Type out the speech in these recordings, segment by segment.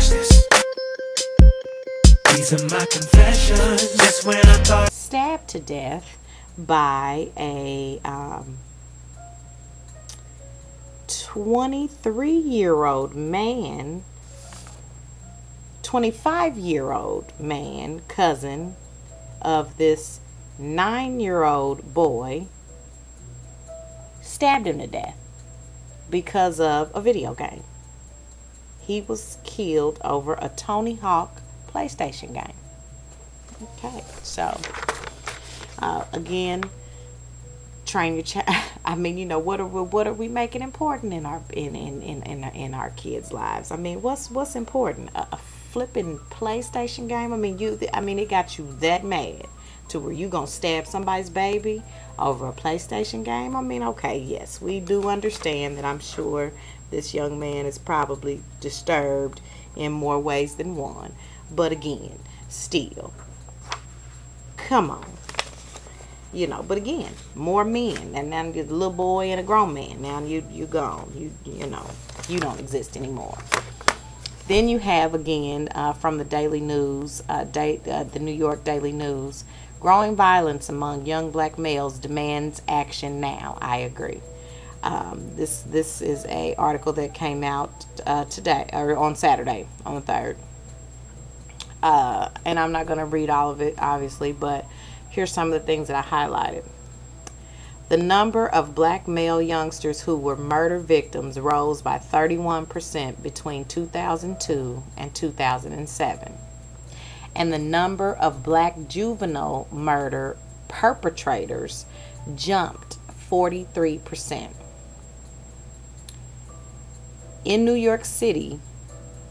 Watch this. These are my confessions. Just when I thought. Stabbed to death by a 23-year-old man, 25-year-old man, cousin of this 9-year-old boy, stabbed him to death because of a video game. He was killed over a Tony Hawk PlayStation game. Okay, so again, train your child. I mean, you know, what are we making important in our kids' lives? I mean, what's important? A flipping PlayStation game? I mean, it got you that mad to where you gonna stab somebody's baby over a PlayStation game? I mean, okay, yes, we do understand that. I'm sure this young man is probably disturbed in more ways than one. But again, still, come on. You know, but again, more men, and now there's a little boy and a grown man. Now you gone. You know, you don't exist anymore. Then you have again from the Daily News, the New York Daily News, growing violence among young black males demands action now. I agree. This is a article that came out today, or on Saturday, on the 3rd. And I'm not going to read all of it, obviously, but here's some of the things that I highlighted. The number of black male youngsters who were murder victims rose by 31% between 2002 and 2007. And the number of black juvenile murder perpetrators jumped 43%. In New York City,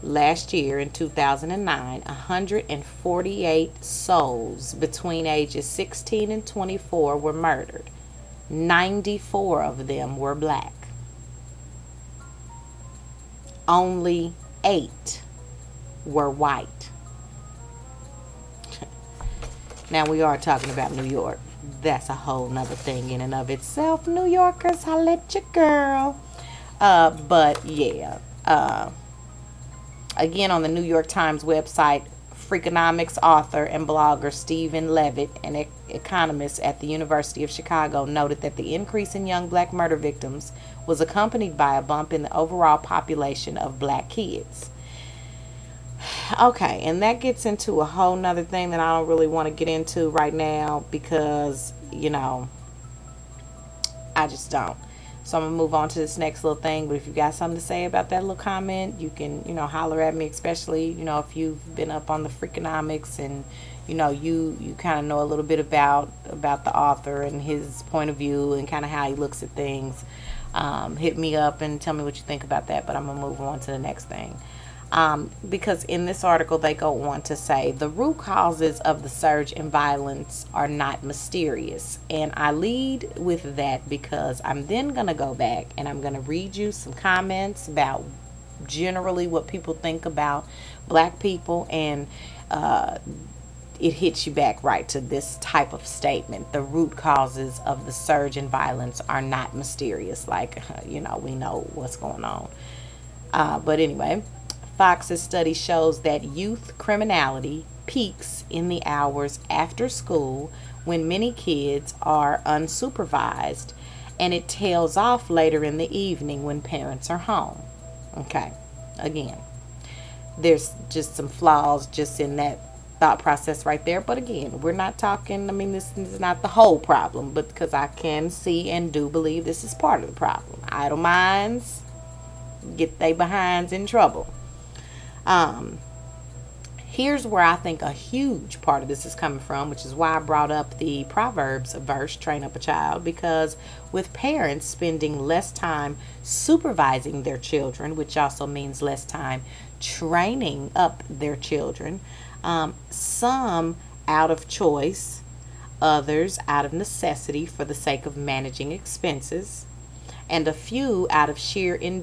last year in 2009, 148 souls between ages 16 and 24 were murdered. 94 of them were black. Only 8 were white. Now we are talking about New York. That's a whole nother thing in and of itself. New Yorkers, holla at your girl. But yeah, again, on the New York Times website, Freakonomics author and blogger Stephen Levitt, an economist at the University of Chicago, noted that the increase in young black murder victims was accompanied by a bump in the overall population of black kids. Okay, and that gets into a whole nother thing that I don't really want to get into right now because, you know, I just don't. So I'm going to move on to this next little thing. But if you got something to say about that little comment, you can, you know, holler at me, especially, you know, if you've been up on the Freakonomics and, you know, you kind of know a little bit about the author and his point of view and kind of how he looks at things. Hit me up and tell me what you think about that. But I'm going to move on to the next thing. Because in this article, they go on to say the root causes of the surge in violence are not mysterious. And I lead with that because I'm then going to go back and I'm going to read you some comments about generally what people think about black people. And it hits you back right to this type of statement. The root causes of the surge in violence are not mysterious. Like, you know, we know what's going on. But anyway, Fox's study shows that youth criminality peaks in the hours after school when many kids are unsupervised, and it tails off later in the evening when parents are home. Okay, again, there's just some flaws just in that thought process right there. But again, we're not talking, I mean, this is not the whole problem, but because I can see and do believe this is part of the problem. Idle minds get they behinds in trouble. Here's where I think a huge part of this is coming from, which is why I brought up the Proverbs verse, train up a child, because with parents spending less time supervising their children, which also means less time training up their children, some out of choice, others out of necessity for the sake of managing expenses, and a few out of sheer indifference